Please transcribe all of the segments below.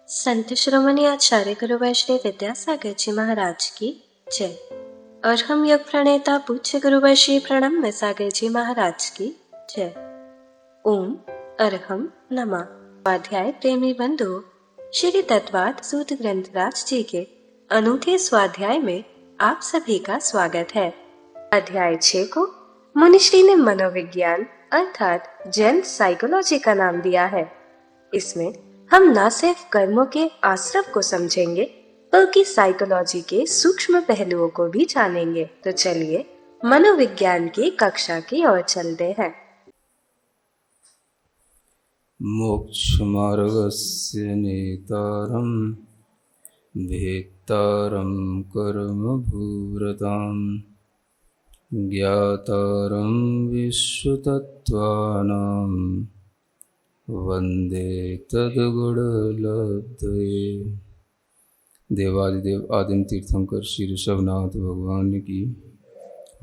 संत शिरोमणि आचार्य गुरुवर श्री विद्यासागर जी महाराज की जय। और हम योग प्रणेता पूज्य गुरुवर श्री प्रणम्य सागर जी महाराज की जय। ओम अरहम नमः। स्वाध्याय प्रेमी बंधु, श्री तत्वाद सूत ग्रंथराज जी के अनूठे स्वाध्याय में आप सभी का स्वागत है। अध्याय 6 को मुनिश्री ने मनोविज्ञान अर्थात जेन साइकोलॉजी का नाम दिया है। इसमें हम न सिर्फ कर्मों के आश्रव को समझेंगे बल्कि साइकोलॉजी के सूक्ष्म पहलुओं को भी जानेंगे। तो चलिए मनोविज्ञान की कक्षा की ओर चलते हैं। मोक्षमार्गस्य नेतारं भेत्तारं कर्मभूव्रतां ज्ञातारं विश्वतत्त्वानां वन्दे तद्गुणलब्धये। देवादिदेव आदिम तीर्थंकर श्री ऋषभनाथ भगवान की,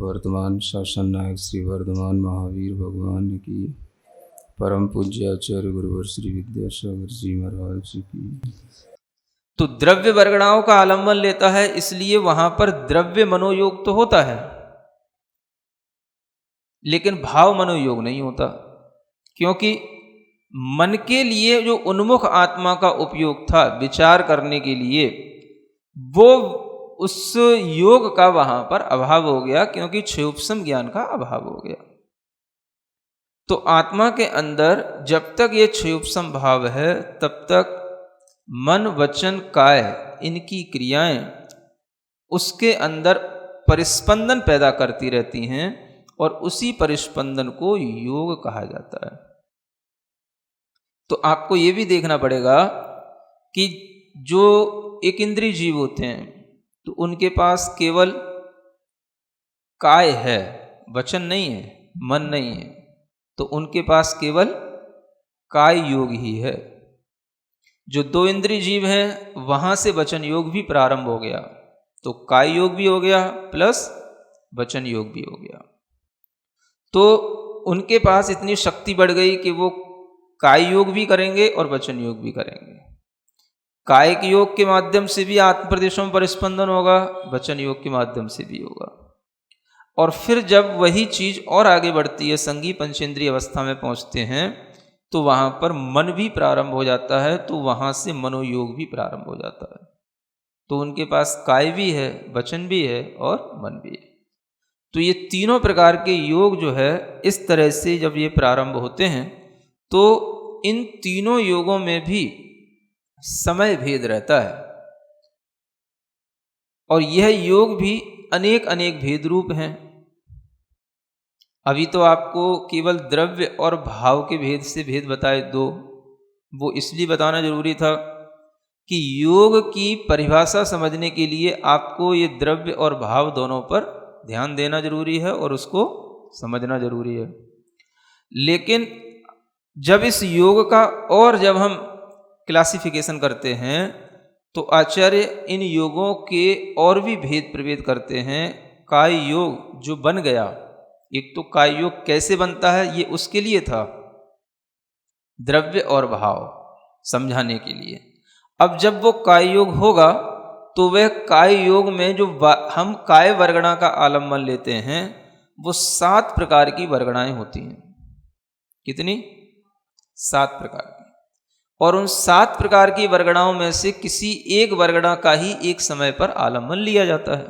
वर्तमान शासन नायक श्री वर्धमान महावीर भगवान की, परम पूज्य आचार्य गुरुवर श्री विद्यासागर जी महाराज की। तो द्रव्य वर्गणाओं का आलम्बन लेता है, इसलिए वहां पर द्रव्य मनोयोग तो होता है लेकिन भाव मनोयोग नहीं होता, क्योंकि मन के लिए जो उन्मुख आत्मा का उपयोग था विचार करने के लिए, वो उस योग का वहां पर अभाव हो गया, क्योंकि क्षयोपशम ज्ञान का अभाव हो गया। तो आत्मा के अंदर जब तक ये क्षयोपशम भाव है तब तक मन वचन काय इनकी क्रियाएं उसके अंदर परिस्पंदन पैदा करती रहती हैं और उसी परिस्पंदन को योग कहा जाता है। तो आपको ये भी देखना पड़ेगा कि जो एक इंद्रिय जीव होते हैं तो उनके पास केवल काय है, वचन नहीं है, मन नहीं है, तो उनके पास केवल काय योग ही है। जो दो इंद्रिय जीव हैं वहां से वचन योग भी प्रारंभ हो गया, तो काय योग भी हो गया प्लस वचन योग भी हो गया। तो उनके पास इतनी शक्ति बढ़ गई कि वो काय योग भी करेंगे और वचन योग भी करेंगे। कायिक योग के माध्यम से भी आत्म प्रदेशों में परिस्पंदन होगा, वचन योग के माध्यम से भी होगा। और फिर जब वही चीज और आगे बढ़ती है, संगी पंचेंद्रिय अवस्था में पहुंचते हैं, तो वहां पर मन भी प्रारंभ हो जाता है, तो वहां से मनोयोग भी प्रारंभ हो जाता है। तो उनके पास काय भी है, वचन भी है और मन भी है। तो ये तीनों प्रकार के योग जो है इस तरह से जब ये प्रारंभ होते हैं तो इन तीनों योगों में भी समय भेद रहता है, और यह योग भी अनेक अनेक भेद रूप हैं। अभी तो आपको केवल द्रव्य और भाव के भेद से भेद बताए दो, वो इसलिए बताना जरूरी था कि योग की परिभाषा समझने के लिए आपको ये द्रव्य और भाव दोनों पर ध्यान देना जरूरी है और उसको समझना जरूरी है। लेकिन जब इस योग का और जब हम क्लासिफिकेशन करते हैं तो आचार्य इन योगों के और भी भेद प्रभेद करते हैं। काय योग जो बन गया, एक तो काय योग कैसे बनता है ये उसके लिए था, द्रव्य और भाव समझाने के लिए। अब जब वो काय योग होगा तो वह काय योग में जो हम काय वर्गणा का आलम्बन लेते हैं वो 7 प्रकार की वर्गणाएं होती हैं। कितनी? 7 प्रकार की। और उन 7 प्रकार की वर्गणाओं में से किसी एक वर्गणा का ही एक समय पर आलम्बन लिया जाता है।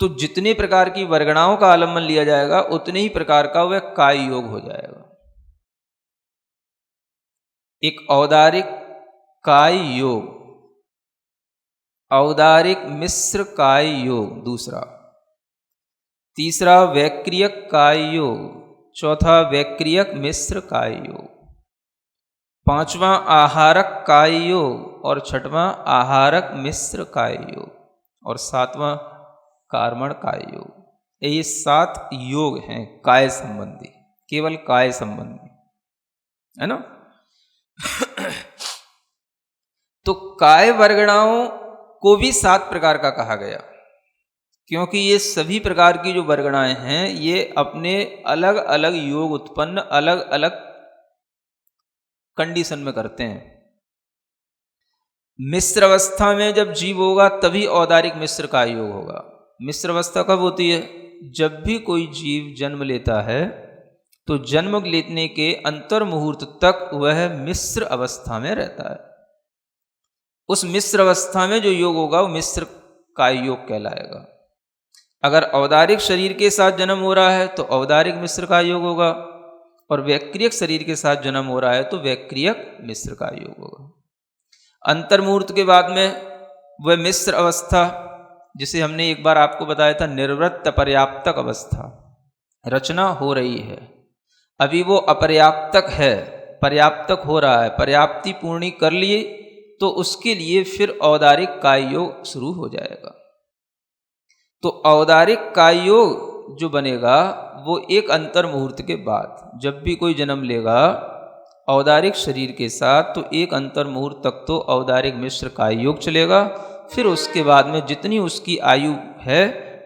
तो जितने प्रकार की वर्गणाओं का आलम्बन लिया जाएगा उतने ही प्रकार का वह काय योग हो जाएगा। एक औदारिक काय योग, औदारिक मिश्र काय योग दूसरा, तीसरा वैक्रियक काय योग, चौथा वैक्रियक मिश्र काय योग, पांचवा आहारक काय योग और छठवां आहारक मिश्र काय योग, और सातवां कार्मण काय योग। ये 7 योग हैं काय संबंधी, केवल काय संबंधी, है ना। तो काय वर्गणाओं को भी 7 प्रकार का कहा गया, क्योंकि ये सभी प्रकार की जो वर्गणाएं हैं ये अपने अलग अलग योग उत्पन्न अलग अलग कंडीशन में करते हैं। मिश्र अवस्था में जब जीव होगा तभी औदारिक मिश्र का योग होगा। मिश्र अवस्था कब होती है? जब भी कोई जीव जन्म लेता है तो जन्म लेने के अंतर मुहूर्त तक वह मिश्र अवस्था में रहता है। उस मिश्र अवस्था में जो योग होगा वो मिश्र का योग कहलाएगा। अगर औदारिक शरीर के साथ जन्म हो रहा है तो औदारिक मिश्र का योग होगा, और वैक्रियक शरीर के साथ जन्म हो रहा है तो वैक्रियक मिश्र का योग होगा। अंतर मुहूर्त के बाद में वह मिश्र अवस्था, जिसे हमने एक बार आपको बताया था निर्वृत्त पर्याप्तक अवस्था, रचना हो रही है, अभी वो अपर्याप्तक है, पर्याप्तक हो रहा है, पर्याप्ति पूर्णी कर लिए तो उसके लिए फिर औदारिक काय योग शुरू हो जाएगा। तो औदारिक काय योग जो बनेगा वो एक अंतर मुहूर्त के बाद, जब भी कोई जन्म लेगा औदारिक शरीर के साथ तो एक अंतर मुहूर्त तक तो औदारिक मिश्र काय योग चलेगा। फिर उसके बाद में जितनी उसकी आयु है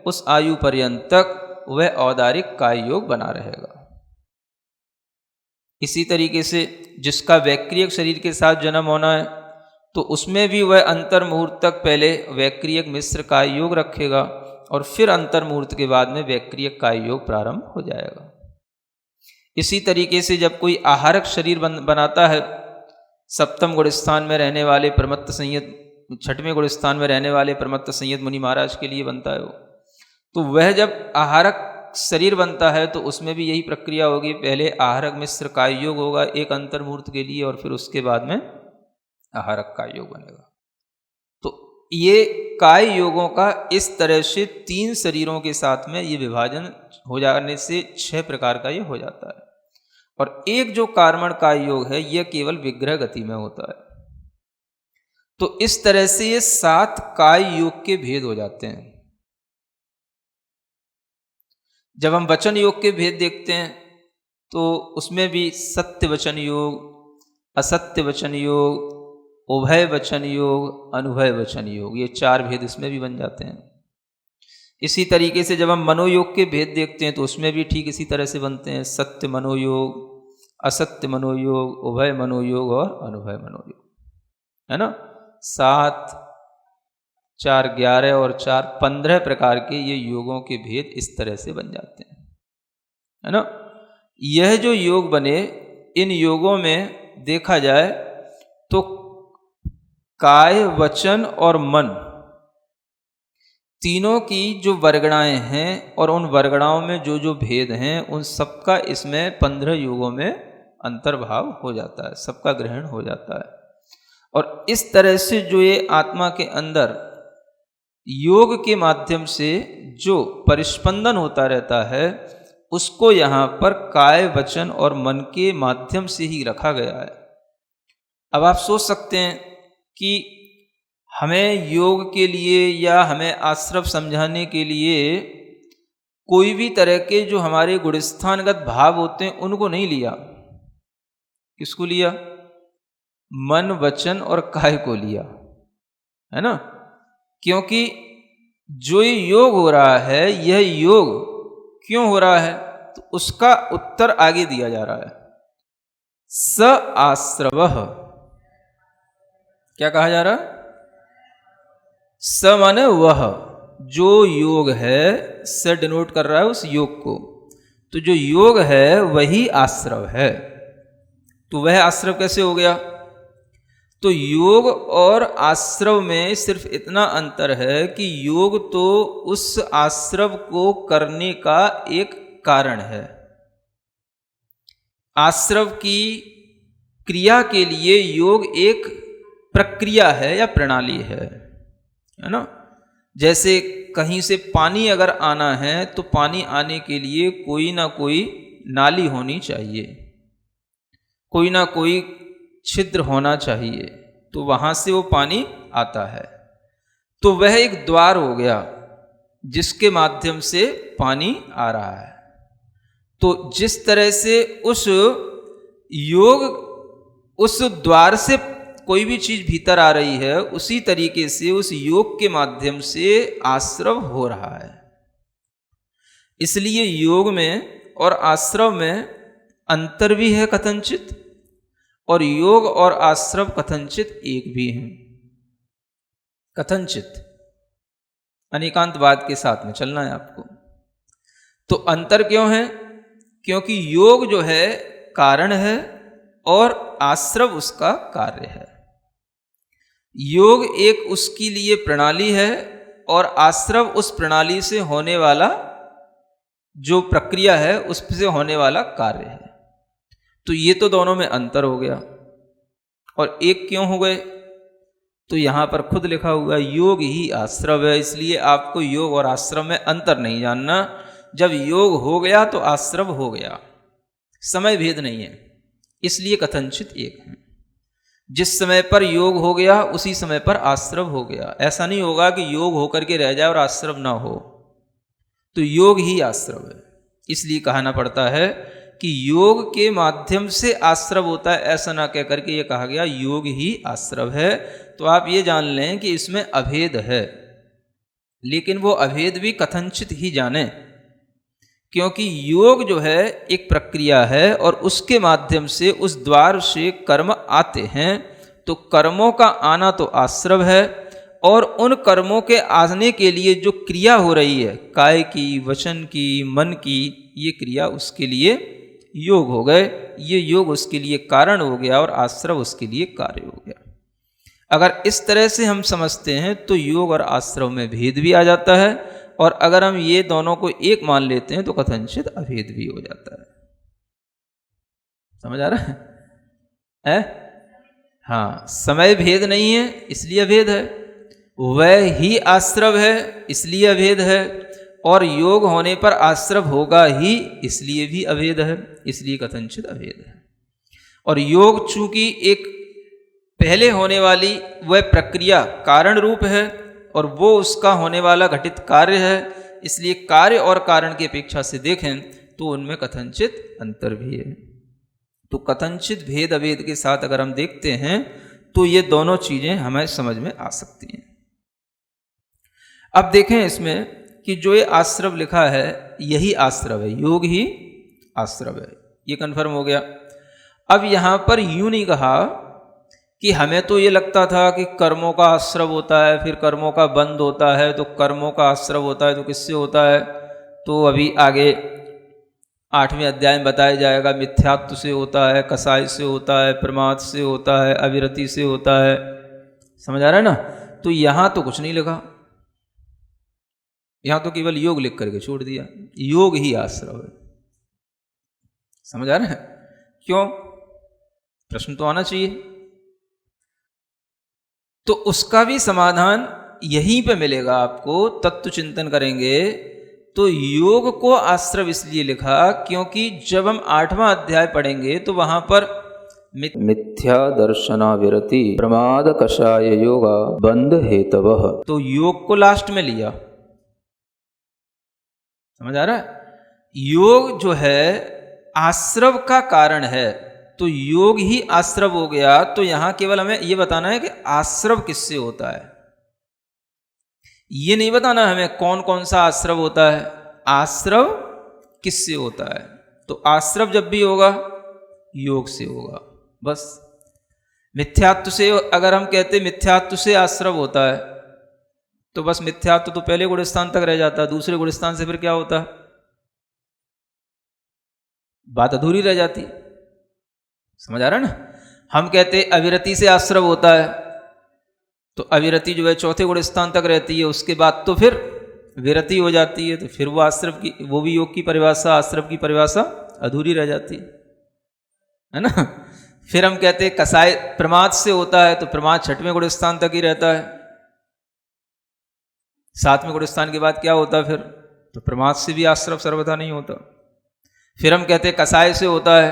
उस आयु पर्यंत तक वह औदारिक काय योग बना रहेगा। इसी तरीके से जिसका वैक्रियक शरीर के साथ जन्म होना है तो उसमें भी वह अंतर मुहूर्त तक पहले वैक्रियक मिश्र काय योग रखेगा और फिर अंतर मुहूर्त के बाद में वैक्रियक काय योग प्रारंभ हो जाएगा। इसी तरीके से जब कोई आहारक शरीर बनाता है, सप्तम गुण स्थान में रहने वाले प्रमत्त संयत, छठवें गुण स्थान में रहने वाले प्रमत्त संयत मुनि महाराज के लिए बनता है वो, तो वह जब आहारक शरीर बनता है तो उसमें भी यही प्रक्रिया होगी। पहले आहारक मिश्र काय योग होगा एक अंतर मुहूर्त के लिए और फिर उसके बाद में आहारक काय योग बनेगा। तो ये काय योगों का इस तरह से 3 शरीरों के साथ में ये विभाजन हो जाने से 6 प्रकार का ये हो जाता है। और एक जो कार्मण काय योग है यह केवल विग्रह गति में होता है। तो इस तरह से ये 7 काय योग के भेद हो जाते हैं। जब हम वचन योग के भेद देखते हैं तो उसमें भी सत्य वचन योग, असत्य वचन योग, उभय वचन योग, अनुभय वचन योग, ये 4 भेद इसमें भी बन जाते हैं। इसी तरीके से जब हम मनोयोग के भेद देखते हैं तो उसमें भी ठीक इसी तरह से बनते हैं, सत्य मनोयोग, असत्य मनोयोग, उभय मनोयोग और अनुभय मनोयोग, है ना। 7, 4, 11 और 4, 15 प्रकार के ये योगों के भेद इस तरह से बन जाते हैं, है ना। यह जो योग बने, इन योगों में देखा जाए तो काय, वचन और मन तीनों की जो वर्गणाएं हैं और उन वर्गणाओं में जो जो भेद हैं उन सबका इसमें 15 योगों में अंतर्भाव हो जाता है, सबका ग्रहण हो जाता है। और इस तरह से जो ये आत्मा के अंदर योग के माध्यम से जो परिस्पंदन होता रहता है उसको यहाँ पर काय, वचन और मन के माध्यम से ही रखा गया है। अब आप सोच सकते हैं कि हमें योग के लिए या हमें आश्रव समझाने के लिए कोई भी तरह के जो हमारे गुणस्थानगत भाव होते हैं उनको नहीं लिया। किसको लिया? मन, वचन और काय को लिया, है ना। क्योंकि जो ये योग हो रहा है यह योग क्यों हो रहा है तो उसका उत्तर आगे दिया जा रहा है। स आश्रवः, क्या कहा जा रहा है? स माने वह, जो योग है, स डिनोट कर रहा है उस योग को, तो जो योग है वही आश्रव है। तो वह आश्रव कैसे हो गया? तो योग और आश्रव में सिर्फ इतना अंतर है कि योग तो उस आश्रव को करने का एक कारण है, आश्रव की क्रिया के लिए योग एक प्रक्रिया है या प्रणाली है ना। जैसे कहीं से पानी अगर आना है तो पानी आने के लिए कोई ना कोई नाली होनी चाहिए, कोई ना कोई छिद्र होना चाहिए, तो वहां से वो पानी आता है। तो वह एक द्वार हो गया जिसके माध्यम से पानी आ रहा है। तो जिस तरह से उस योग, उस द्वार से कोई भी चीज भीतर आ रही है, उसी तरीके से उस योग के माध्यम से आश्रव हो रहा है। इसलिए योग में और आश्रव में अंतर भी है कथनचित, और योग और आश्रव कथनचित एक भी हैं। कथनचित, अनेकांतवाद के साथ में चलना है आपको। तो अंतर क्यों है? क्योंकि योग जो है कारण है और आश्रव उसका कार्य है। योग एक उसके लिए प्रणाली है और आश्रव उस प्रणाली से होने वाला जो प्रक्रिया है उससे होने वाला कार्य है। तो ये तो दोनों में अंतर हो गया। और एक क्यों हो गए? तो यहां पर खुद लिखा हुआ योग ही आश्रव है, इसलिए आपको योग और आश्रव में अंतर नहीं जानना। जब योग हो गया तो आश्रव हो गया, समय भेद नहीं है, इसलिए कथनचित एक है। जिस समय पर योग हो गया उसी समय पर आश्रव हो गया। ऐसा नहीं होगा कि योग होकर के रह जाए और आश्रव ना हो। तो योग ही आश्रव है, इसलिए कहना पड़ता है कि योग के माध्यम से आश्रव होता है, ऐसा ना कह करके ये कहा गया योग ही आश्रव है। तो आप ये जान लें कि इसमें अभेद है, लेकिन वो अभेद भी कथनचित ही जाने, क्योंकि योग जो है एक प्रक्रिया है और उसके माध्यम से उस द्वार से कर्म आते हैं। तो कर्मों का आना तो आश्रव है और उन कर्मों के आने के लिए जो क्रिया हो रही है, काय की, वचन की, मन की, ये क्रिया उसके लिए योग हो गए। ये योग उसके लिए कारण हो गया और आश्रव उसके लिए कार्य हो गया। अगर इस तरह से हम समझते हैं तो योग और आश्रव में भेद भी आ जाता है, और अगर हम ये दोनों को एक मान लेते हैं तो कथनचित अभेद भी हो जाता है। समझ आ रहा है? हाँ, समय भेद नहीं है इसलिए अभेद है, वह ही आश्रव है इसलिए अभेद है, और योग होने पर आश्रव होगा ही इसलिए भी अभेद है, इसलिए कथनचित अभेद है। और योग चूंकि एक पहले होने वाली वह प्रक्रिया कारण रूप है और वो उसका होने वाला घटित कार्य है, इसलिए कार्य और कारण की अपेक्षा से देखें तो उनमें कथनचित अंतर भी है। तो कथनचित भेद अभेद के साथ अगर हम देखते हैं तो ये दोनों चीजें हमें समझ में आ सकती हैं। अब देखें इसमें कि जो ये आश्रव लिखा है यही आश्रव है, योग ही आश्रव है, ये कन्फर्म हो गया। अब यहां पर यूं नहीं कहा कि हमें तो ये लगता था कि कर्मों का आश्रव होता है, फिर कर्मों का बंध होता है, तो कर्मों का आश्रव होता है तो किससे होता है? तो अभी आगे 8वें अध्याय में बताया जाएगा, मिथ्यात्व से होता है, कसाई से होता है, प्रमाद से होता है, अविरति से होता है। समझ आ रहा है ना? तो यहां तो कुछ नहीं लिखा, यहां तो केवल योग लिख करके छोड़ दिया, योग ही आश्रव है। समझ आ रहा है? क्यों? प्रश्न तो आना चाहिए। तो उसका भी समाधान यहीं पे मिलेगा आपको। तत्व चिंतन करेंगे तो योग को आश्रव इसलिए लिखा क्योंकि जब हम 8वां अध्याय पढ़ेंगे तो वहां पर मिथ्या दर्शना विरति प्रमाद कषाय योगा बंध हेतवः, तो योग को लास्ट में लिया। समझ आ रहा है? योग जो है आश्रव का कारण है, तो योग ही आश्रव हो गया। तो यहां केवल हमें यह बताना है कि आश्रव किससे होता है, ये नहीं बताना हमें कौन कौन सा आश्रव होता है, आश्रव किससे होता है। तो आश्रव जब भी होगा योग से होगा, बस। मिथ्यात्व से अगर हम कहते मिथ्यात्व से आश्रव होता है तो बस मिथ्यात्व तो पहले गुणस्थान तक रह जाता है, दूसरे गुणस्थान से फिर क्या होता है? बात अधूरी रह जाती। समझ आ रहा है ना? हम कहते अविरति से आश्रव होता है, तो अविरति जो है चौथे गुण स्थान तक रहती है, उसके बाद तो फिर विरति हो जाती है, तो फिर वो आश्रव की, वो भी योग की परिभाषा, आश्रव की परिभाषा अधूरी रह जाती है ना? फिर हम कहते कसाय प्रमाद से होता है, तो प्रमाद 6वें गुण स्थान तक ही रहता है, 7वें गुण स्थान के बाद क्या होता है फिर? तो प्रमाद से भी आश्रव सर्वथा नहीं होता। फिर हम कहते कसाय से होता है,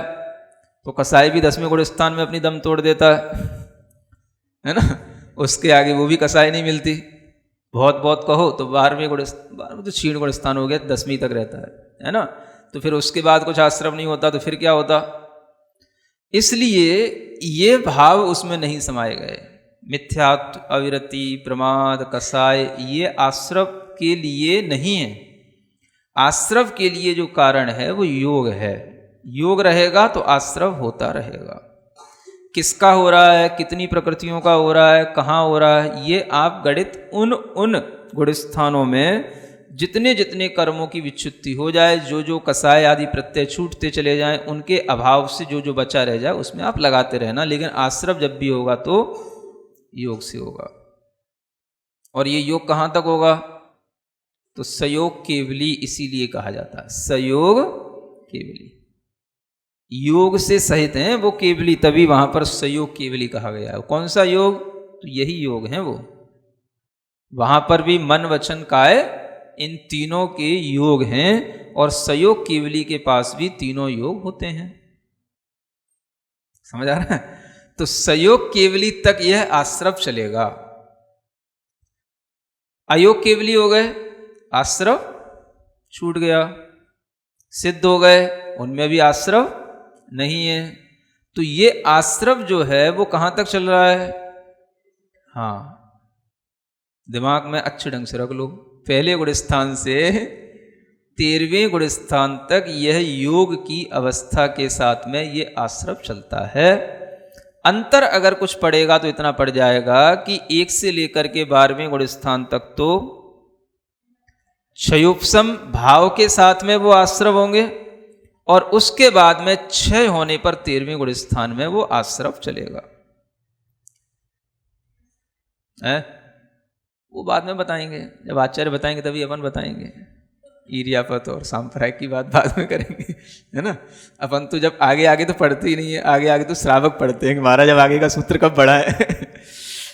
तो कसाई भी 10वें गुण स्थान में अपनी दम तोड़ देता है ना? उसके आगे वो भी कसाई नहीं मिलती। बहुत बहुत कहो तो 12वें गुण, तो क्षीण गुण स्थान हो गया, 10वीं तक रहता है ना? तो फिर उसके बाद कुछ आश्रव नहीं होता, तो फिर क्या होता? इसलिए ये भाव उसमें नहीं समाये गए। मिथ्यात्व, अविरति, प्रमाद, कसाय ये आश्रव के लिए नहीं है। आश्रव के लिए जो कारण है वो योग है। योग रहेगा तो आश्रव होता रहेगा। किसका हो रहा है, कितनी प्रकृतियों का हो रहा है, कहाँ हो रहा है, ये आप गणित उन गुणस्थानों में जितने जितने कर्मों की विच्युत्ति हो जाए, जो जो कसाय आदि प्रत्यय छूटते चले जाएं, उनके अभाव से जो जो बचा रह जाए उसमें आप लगाते रहना। लेकिन आश्रव जब भी होगा तो योग से होगा। और ये योग कहाँ तक होगा? तो सयोग केवली इसीलिए कहा जाता है, सयोग केवली। योग से सहित हैं वो केवली, तभी वहां पर सयोग केवली कहा गया है। कौन सा योग? तो यही योग है वो। वहां पर भी मन वचन काय इन तीनों के योग हैं, और सयोग केवली के पास भी तीनों योग होते हैं। समझ आ रहा है? तो सयोग केवली तक यह आश्रव चलेगा। अयोग केवली हो गए, आश्रव छूट गया। सिद्ध हो गए, उनमें भी आश्रव नहीं है। तो ये आश्रव जो है वो कहां तक चल रहा है? हाँ, दिमाग में अच्छे ढंग से रख लो। पहले गुणस्थान से 13वें गुणस्थान तक यह योग की अवस्था के साथ में ये आश्रव चलता है। अंतर अगर कुछ पड़ेगा तो इतना पड़ जाएगा कि 1 से लेकर के 12वें गुणस्थान तक तो क्षयोपशम भाव के साथ में वो आश्रव होंगे, और उसके बाद में क्षय होने पर 13वें गुणस्थान में वो आश्रव चलेगा। वो बाद में बताएंगे, जब आचार्य बताएंगे तभी अपन बताएंगे। ईर्यापत और सांप्रदायिक की बात बाद में करेंगे, है ना। अपन तो जब आगे आगे तो पढ़ते ही नहीं है, आगे आगे तो श्रावक पढ़ते हैं कि महाराज जब आगे का सूत्र कब पढ़ा है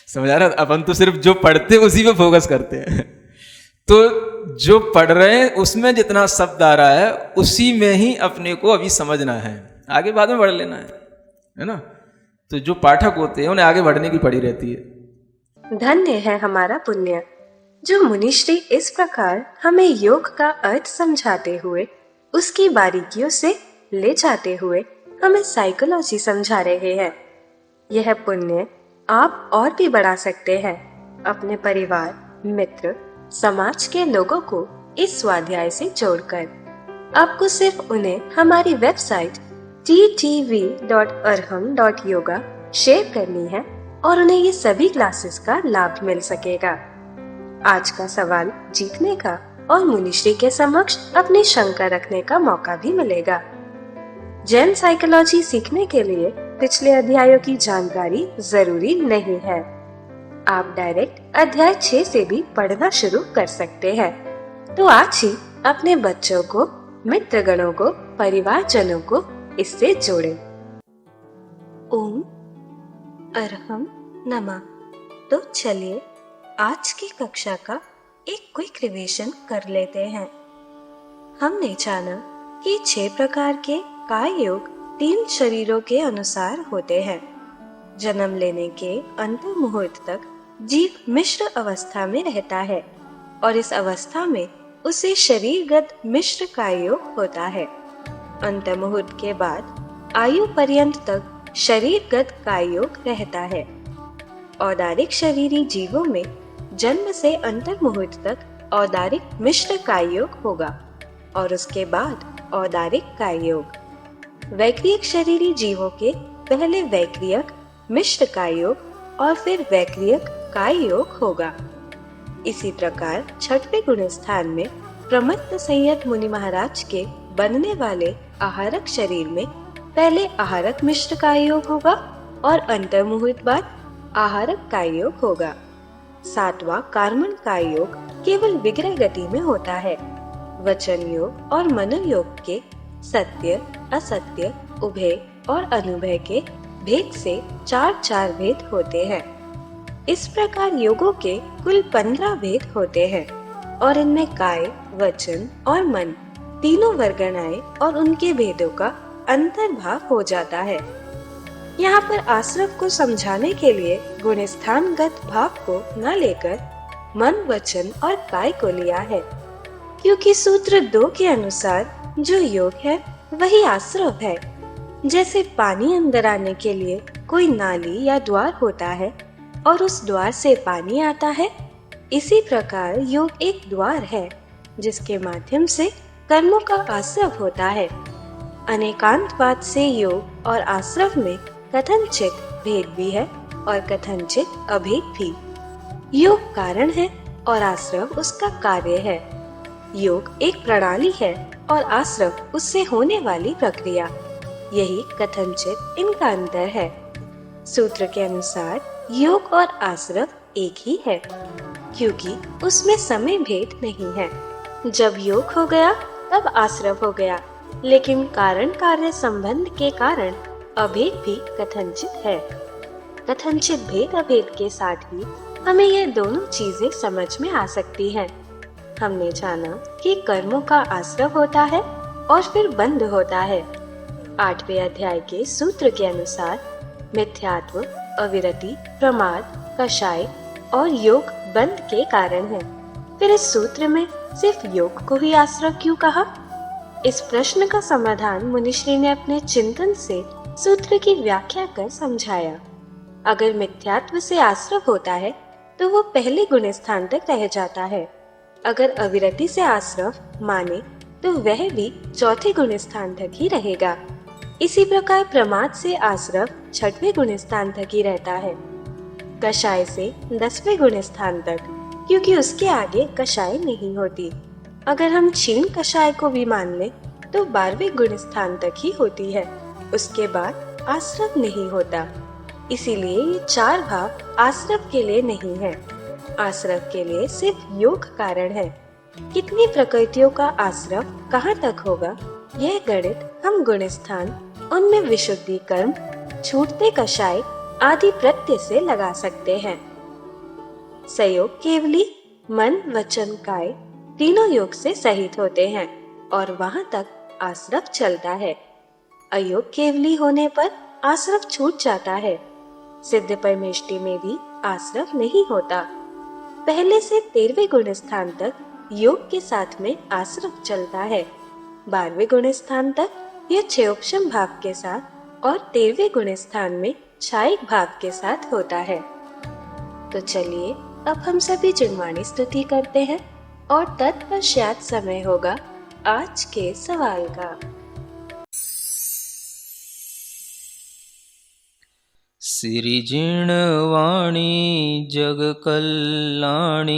समझ आ रहा? अपन तो सिर्फ जो पढ़ते हैं उसी पे फोकस करते हैं। तो जो पढ़ रहे हैं उसमें जितना शब्द आ रहा है उसी में ही अपने को अभी समझना है, आगे बाद में बढ़ लेना है ना। तो जो पाठक होते हैं उन्हें आगे बढ़ने की पड़ी रहती है। धन्य है हमारा पुण्य जो मुनिश्री इस प्रकार हमें योग का अर्थ समझाते हुए, उसकी बारीकियों से ले जाते हुए हमें साइकोलॉजी समझा रहे हैं। यह पुण्य आप और भी बढ़ा सकते हैं अपने परिवार, मित्र, समाज के लोगों को इस स्वाध्याय से जोड़कर। आपको सिर्फ उन्हें हमारी वेबसाइट ttv.arham.yoga शेयर करनी है और उन्हें ये सभी क्लासेस का लाभ मिल सकेगा। आज का सवाल जीतने का और मुनिश्री के समक्ष अपनी शंका रखने का मौका भी मिलेगा। जैन साइकोलॉजी सीखने के लिए पिछले अध्यायों की जानकारी जरूरी नहीं है। आप डायरेक्ट अध्याय 6 से भी पढ़ना शुरू कर सकते हैं। तो आज ही अपने बच्चों को, मित्रगणों को, परिवारजनों को इससे जोड़ें। ओम अरहम नमः। तो चलिए आज की कक्षा का एक क्विक रिवीजन कर लेते हैं। हमने जाना कि 6 प्रकार के काय योग 3 शरीरों के अनुसार होते हैं। जन्म लेने के अंतिम मुहूर्त तक जीव मिश्र अवस्था में रहता है और इस अवस्था में उसे शरीरगत मिश्र काय योग होता है। अंतिम मुहूर्त के बाद आयु पर्यंत तक शरीरगत काय योग रहता है। औदारिक शरीरी जीवों में जन्म से अंतिम मुहूर्त तक औदारिक मिश्र काय योग होगा और उसके बाद औदारिक काय योग। वैक्रियक शरीरी जीवों के पहले वैक्रियक मिश्र काय योग और फिर वैक्रियक काय योग होगा। इसी प्रकार 6वें गुणस्थान में प्रमत्त संयत मुनि महाराज के बनने वाले आहारक शरीर में पहले आहारक मिश्र काय योग होगा और अंतर मुहूर्त बाद आहारक काय योग होगा। 7वां कार्मण काय योग केवल विग्रह गति में होता है। वचन योग और मनोयोग के सत्य, असत्य, उभय और अनुभय के भेद से 4 भेद होते हैं। इस प्रकार योगों के कुल 15 भेद होते हैं और इनमें काय, वचन और मन तीनों वर्गणाएं और उनके भेदों का अंतर्भाव हो जाता है। यहाँ पर आश्रव को समझाने के लिए गुणस्थानगत भाव को न लेकर मन, वचन और काय को लिया है, क्योंकि सूत्र 2 के अनुसार जो योग है वही आश्रव है। जैसे पानी अंदर आने के लिए कोई नाली या द्वार होता है और उस द्वार से पानी आता है, इसी प्रकार योग एक द्वार है जिसके माध्यम से कर्मों का आश्रव होता है। अनेकांतवाद से योग और आश्रव में कथनचित भेद भी है और कथनचित अभेद भी। योग कारण है और आश्रव उसका कार्य है। योग एक प्रणाली है और आश्रव उससे होने वाली प्रक्रिया। यही कथनचित इनका अंतर है। सूत्र के अनुसार योग और आश्रव एक ही है, क्योंकि उसमें समय भेद नहीं है। जब योग हो गया तब आश्रव हो गया, लेकिन कारण कार्य संबंध के कारण अभेद भी कथनचित है। कथनचित भेद अभेद के साथ ही हमें ये दोनों चीजें समझ में आ सकती हैं। हमने जाना कि कर्मों का आश्रव होता है और फिर बंध होता है। 8वें अध्याय के सूत्र के अनुसार मिथ्यात्व, अविरति, प्रमाद, कषाय और योग बंध के कारण है। फिर इस सूत्र में सिर्फ योग को ही आश्रव क्यों कहा? इस प्रश्न का समाधान मुनिश्री ने अपने चिंतन से सूत्र की व्याख्या कर समझाया। अगर मिथ्यात्व से आश्रव होता है तो वो पहले गुण स्थान तक रह जाता है। अगर अविरति से आश्रव माने तो वह भी चौथे गुण स्थान तक ही रहेगा। इसी प्रकार प्रमाद से आश्रव 6वें गुण स्थान तक ही रहता है। कषाय से 10वें गुण स्थान तक, क्योंकि उसके आगे कषाय नहीं होती। अगर हम क्षीण कषाय को भी मान लें तो 12वें गुण स्थान तक ही होती है। उसके बाद आश्रव नहीं होता। इसीलिए ये 4 भाव आश्रव के लिए नहीं है। आश्रव के लिए सिर्फ योग कारण है। कितनी प्रकृतियों का आश्रव कहाँ तक होगा, यह गणित हम गुण स्थान, उनमें विशुद्धि कर्म, छूटते कषाय आदि प्रत्यय से लगा सकते हैं। संयोग केवली मन, वचन, काय तीनों योग से सहित होते हैं और वहां तक आश्रव चलता है। अयोग केवली होने पर आश्रव छूट जाता है। सिद्ध परमेष्टि में भी आश्रव नहीं होता। पहले से 13वें गुण स्थान तक योग के साथ में आश्रव चलता है। 12वें गुण स्थान तक यह क्षयोपशम भाव के साथ और 13वें गुण स्थान में क्षायिक भाव के साथ होता है। तो चलिए अब हम सभी जिनवाणी स्तुति करते हैं और तत्पश्चात समय होगा आज के सवाल का। श्री जिणवाणी जग कल्याणी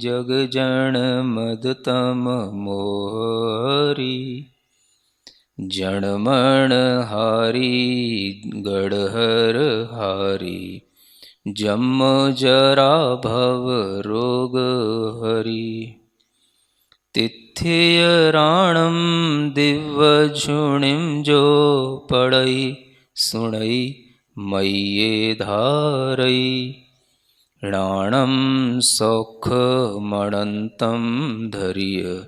जग जन मदतम मोहरी जनमण हारी गढ़हर हारी जम जरा भव रोग हरि तिथ्य राणम दिव्य झुणिम जो पढ़ई सुणई मय्ये धारई राणम सौख मणंतम धैर्य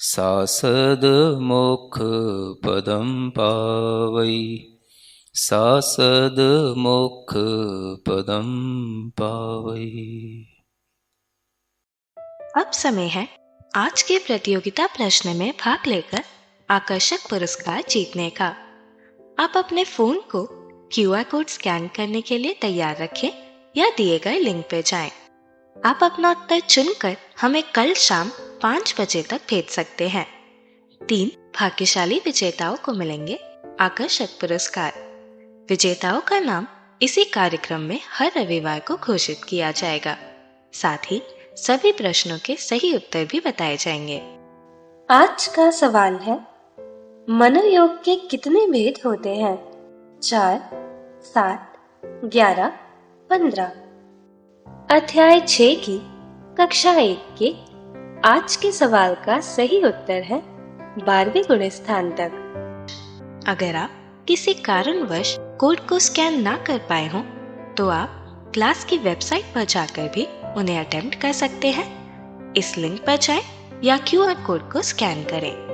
सासद मोक्ष पदम पावई सासद मोक्ष पदम पावई। अब समय है आज के प्रतियोगिता प्रश्न में भाग लेकर आकर्षक पुरस्कार जीतने का। आप अपने फोन को QR कोड स्कैन करने के लिए तैयार रखें या दिए गए लिंक पे जाएं। आप अपना उत्तर चुनकर हमें कल शाम 5 बजे तक भेज सकते हैं। 3 भाग्यशाली विजेताओं को मिलेंगे आकर्षक पुरस्कार। विजेताओं का नाम इसी कार्यक्रम में हर रविवार को घोषित किया जाएगा। साथ ही सभी प्रश्नों के सही उत्तर भी बताए जाएंगे। आज का सवाल है, मनोयोग के कितने भेद होते हैं? 4, 7, 11, 15। अध्याय 6 की कक्षा 1 के आज के सवाल का सही उत्तर है 12वें गुण स्थान तक। अगर आप किसी कारणवश कोड को स्कैन ना कर पाए हों तो आप क्लास की वेबसाइट पर जाकर भी उन्हें अटेम्प्ट कर सकते हैं। इस लिंक पर जाएं या QR कोड को स्कैन करें।